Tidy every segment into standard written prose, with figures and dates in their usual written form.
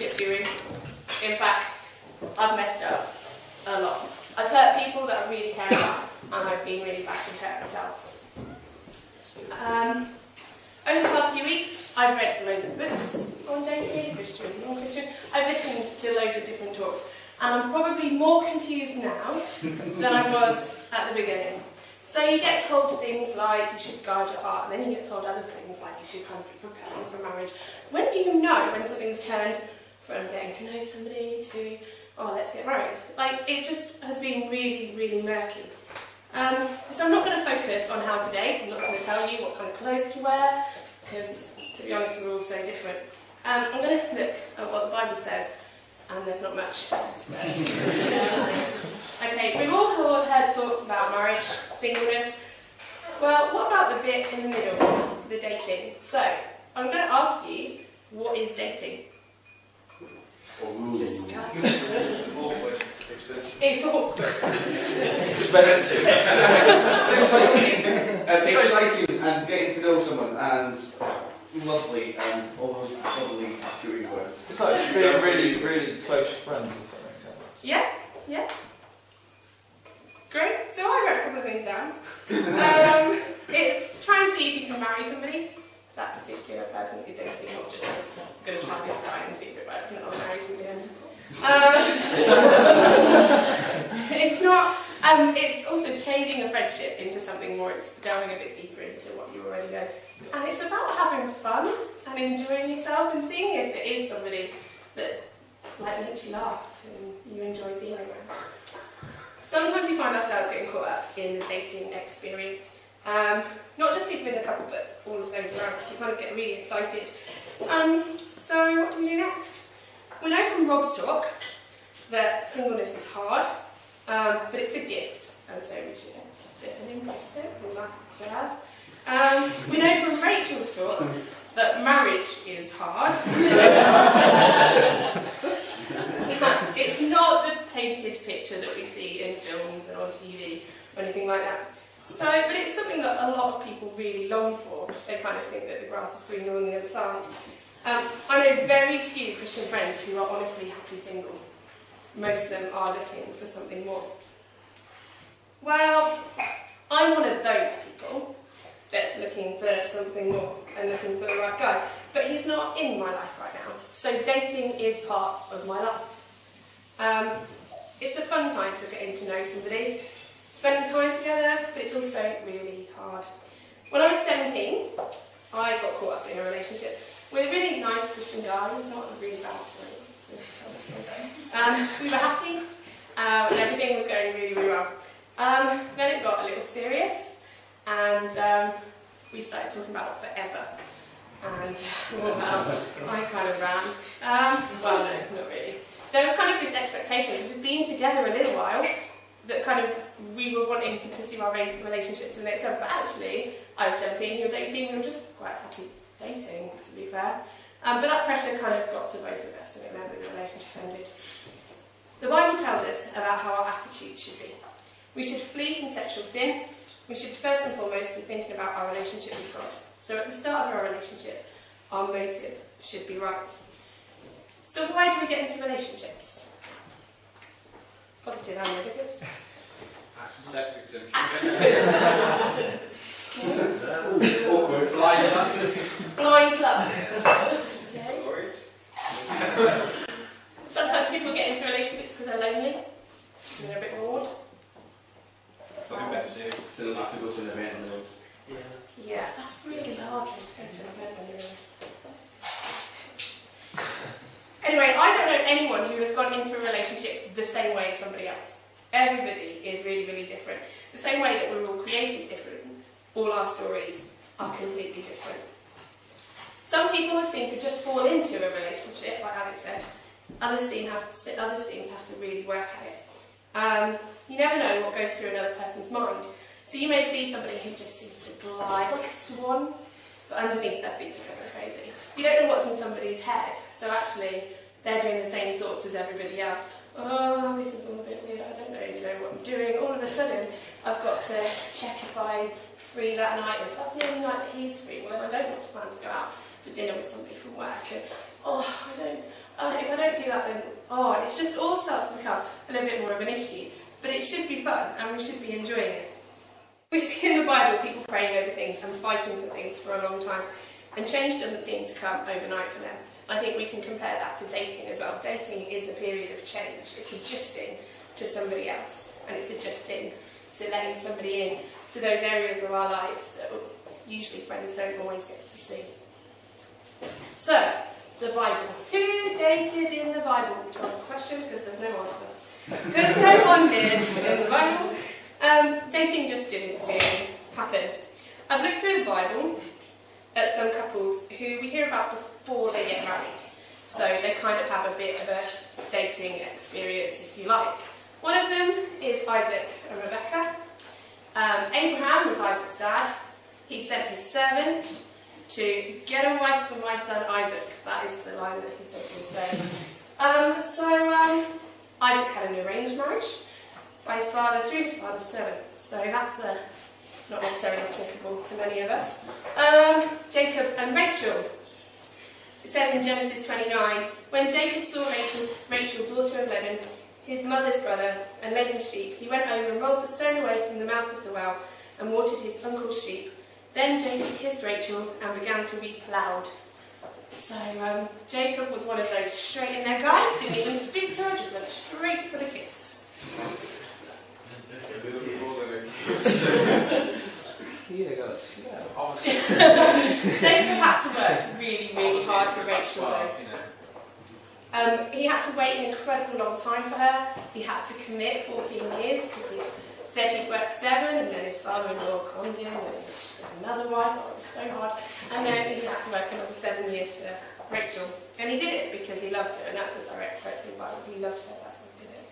relationship guru. In fact, I've messed up a lot. I've hurt people that I really care about, and I've been really bad to hurt myself. Over the past few weeks, I've read loads of books on dating, Christian and non-Christian. I've listened to loads of different talks, and I'm probably more confused now than I was at the beginning. So you get told things like you should guard your heart, and then you get told other things like you should kind of be preparing for marriage. When do you know when something's turned from getting to know somebody to, oh, let's get married? Like, it just has been really, really murky. So I'm not going to focus on how to date. I'm not going to tell you what kind of clothes to wear, because, to be honest, we're all so different. I'm going to look at what the Bible says, and there's not much. So, okay, we've all heard talks about marriage, singleness. Well, what about the bit in the middle, the dating? So, I'm going to ask you, what is dating? Disgusting. Awkward. Expensive. It's awkward. It's expensive. Exciting and getting to know someone and lovely and all those lovely gooey words. It's like being really, really close friends, if that makes sense. Yeah, yeah. Great. So I wrote a couple of things down. It's try and see if you can marry somebody. That particular person that you're dating, not just I'm going to try this guy and see if it works and then I'll marry somebody else. It's not. It's also changing a friendship into something more. It's delving a bit deeper into what you already know, and it's about having fun and enjoying yourself and seeing if it is somebody that like makes you laugh and you enjoy being around. Sometimes we find ourselves getting caught up in the dating experience. Not just people in the couple, but all of those around us. We kind of get really excited. So what do we do next? We know from Rob's talk that singleness is hard, but it's a gift, and so we should accept it and embrace it, all that jazz. We know from Rachel's talk that marriage is hard. It's not the painted picture that we see in films and on TV or anything like that. So, but it's something that a lot of people really long for. They kind of think that the grass is greener on the other side. I know very few Christian friends who are honestly happily single. Most of them are looking for something more. Well, I'm one of those people that's looking for something more and looking for the right guy. But he's not in my life right now. So dating is part of my life. It's the fun times of getting to know somebody, spending time together, but it's also really hard. When I was 17, I got caught up in a relationship with a really nice Christian guy. It was not a really bad story. We were happy, and everything was going really, really well. Then it got a little serious, and we started talking about forever. And I kind of ran. Well, no, not really. There was kind of this expectation, because we'd been together a little while, that kind of we were wanting to pursue our relationship to the next level. But actually, I was 17, you were 18, we were just quite happy dating, to be fair. But that pressure kind of got to both of us, and it meant that the relationship ended. The Bible tells us about how our attitude should be. We should flee from sexual sin. We should first and foremost be thinking about our relationship with God. So at the start of our relationship, our motive should be right. So why do we get into relationships? Positive and negatives. Accident. Awkward. Blind luck. Blind luck. Okay. Sometimes people get into relationships because they're lonely and they're a bit bored. So they don't have to go to an event on their own. Yeah, that's really hard to go to an event on your own. Anyway, I don't know anyone who has gone into a relationship the same way as somebody else. Everybody is really, really different. The same way that we're all created different, all our stories are completely different. Some people seem to just fall into a relationship, like Alex said. Others seem to have to really work at it. You never know what goes through another person's mind. So you may see somebody who just seems to glide like a swan, but underneath their feet they're going crazy. You don't know what's in somebody's head, so actually they're doing the same thoughts as everybody else. Oh, this is all a bit weird, I don't really know what I'm doing. All of a sudden, I've got to check if I'm free that night, or if that's the only night that he's free, well then I don't want to plan to go out for dinner with somebody from work. And, if if I don't do that, then, oh, and it just all starts to become a little bit more of an issue. But it should be fun, and we should be enjoying it. We see in the Bible people praying over things and fighting for things for a long time, and change doesn't seem to come overnight for them. I think we can compare that to dating as well. Dating is a period of change. It's adjusting to somebody else, and it's adjusting to letting somebody in to those areas of our lives that usually friends don't always get to see. So, the Bible. Who dated in the Bible? Well, question, because there's no answer. Because no one did in the Bible. Dating just didn't really happen. I've looked through the Bible at some couples who we hear about before they get married. So they kind of have a bit of a dating experience, if you like. One of them is Isaac and Rebecca. Abraham was Isaac's dad. He sent his servant to get a wife for my son Isaac. That is the line that he said to his servant. Isaac had an arranged marriage by his father through his father's servant. So that's not necessarily applicable to many of us. Jacob and Rachel. It says in Genesis 29, when Jacob saw Rachel, daughter of Laban, his mother's brother, and led in sheep, he went over and rolled the stone away from the mouth of the well and watered his uncle's sheep. Then Jacob kissed Rachel and began to weep loud. So Jacob was one of those straight in there guys, didn't even speak to her, just went straight for the kiss. Jacob had to work really, really hard for Rachel though. He had to wait an incredible long time for her. He had to commit 14 years because he said he'd work 7 and then his father-in-law conned him and he got another wife. Oh, it was so hard. And then he had to work another 7 years for Rachel. And he did it because he loved her, and that's a direct quote from the Bible. He loved her, that's why he did it.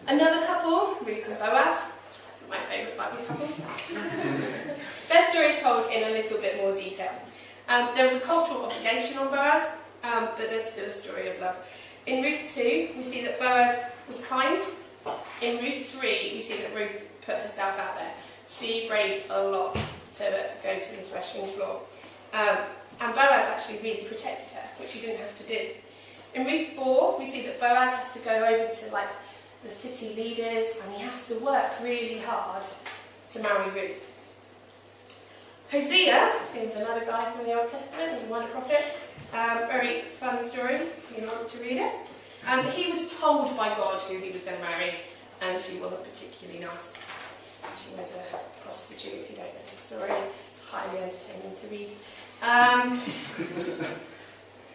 Another couple, Ruth and Boaz, my favourite Bible couples. Their story is told in a little bit more detail. There was a cultural obligation on Boaz, but there's still a story of love. In Ruth 2, we see that Boaz was kind. In Ruth 3, we see that Ruth put herself out there. She braved a lot to go to the threshing floor. And Boaz actually really protected her, which he didn't have to do. In Ruth 4, we see that Boaz has to go over to the city leaders, and he has to work really hard to marry Ruth. Hosea is another guy from the Old Testament, he's a minor prophet. Very fun story, if you want to read it. He was told by God who he was going to marry, and she wasn't particularly nice. She was a prostitute, if you don't know the story. It's highly entertaining to read.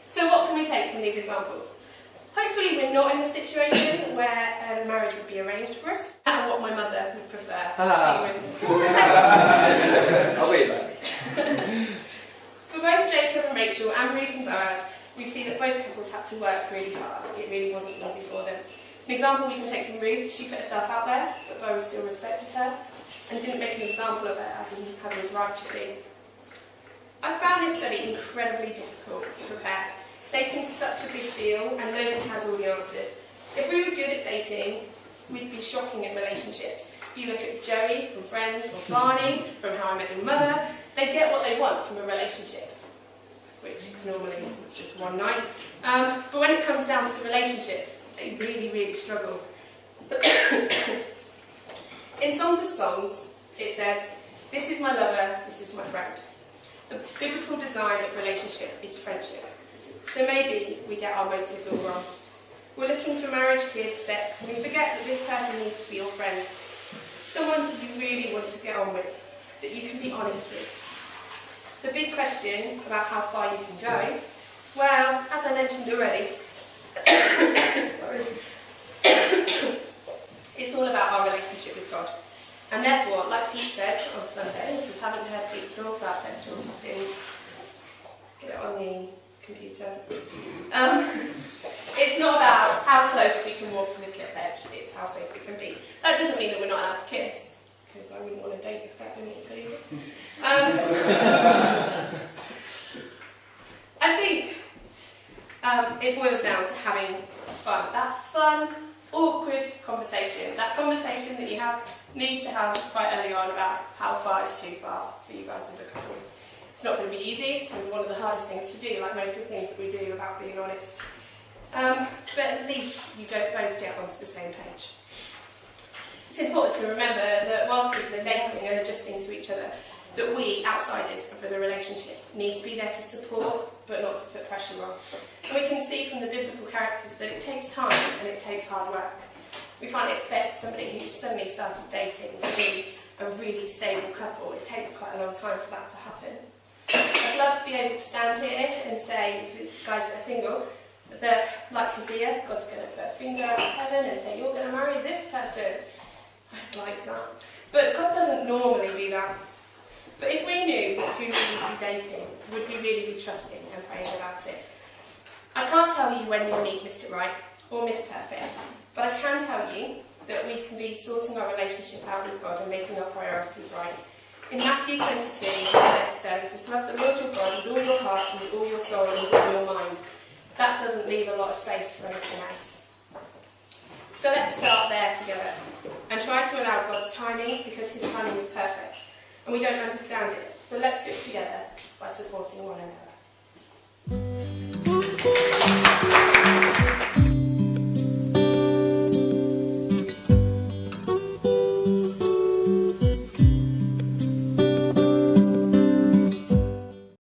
So what can we take from these examples? Hopefully we're not in a situation where a marriage would be arranged for us, and what my mother would prefer. I'll wait back. For both Jacob and Rachel and Ruth and Boaz, we see that both couples had to work really hard. It really wasn't easy for them. An example we can take from Ruth, she put herself out there, but Boaz still respected her and didn't make an example of her as he had his right to do. I found this study incredibly difficult to prepare. Dating's such a big deal and nobody has all the answers. If we were good at dating, we'd be shocking in relationships. If you look at Joey from Friends or Barney from How I Met Your Mother, they get what they want from a relationship, which is normally just one night. But when it comes down to the relationship, they really, really struggle. In Songs of Songs, it says, "This is my lover, this is my friend." The biblical design of relationship is friendship. So maybe we get our motives all wrong. We're looking for marriage, kids, sex, and we forget that this person needs to be your friend. Someone that you really want to get on with, that you can be honest with. The big question about how far you can go, well, as I mentioned already, sorry, it's all about our relationship with God. And therefore, like Pete said on Sunday, if you haven't heard Pete's talk about sexual sin, get it on the computer. It's not about how close we can walk to the cliff edge, it's how safe we can be. That doesn't mean that we're not allowed to kiss, because I wouldn't want to date if that didn't include it. I think it boils down to having fun. That fun, awkward conversation. That conversation that you need to have quite early on about how far is too far for you guys as a couple. It's not going to be easy, it's going to be one of the hardest things to do, like most of the things that we do about being honest. but at least you don't both get onto the same page. It's important to remember that whilst people are dating and adjusting to each other, that we, outsiders of the relationship, need to be there to support, but not to put pressure on. And we can see from the biblical characters that it takes time and it takes hard work. We can't expect somebody who's suddenly started dating to be a really stable couple. It takes quite a long time for that to happen. I'd love to be able to stand here and say, for guys that are single, that, like Hosea, God's going to put a finger up heaven and say, you're going to marry this person. I'd like that. But God doesn't normally do that. But if we knew who we would be dating, would we really be trusting and praying about it? I can't tell you when you'll meet Mr. Right or Miss Perfect, but I can tell you that we can be sorting our relationship out with God and making our priorities right. In Matthew 22, 37, it says, love the Lord your God with all your heart and with all your soul and with all your mind. That doesn't leave a lot of space for anything else. So let's start there together and try to allow God's timing, because his timing is perfect. And we don't understand it, but let's do it together by supporting one another.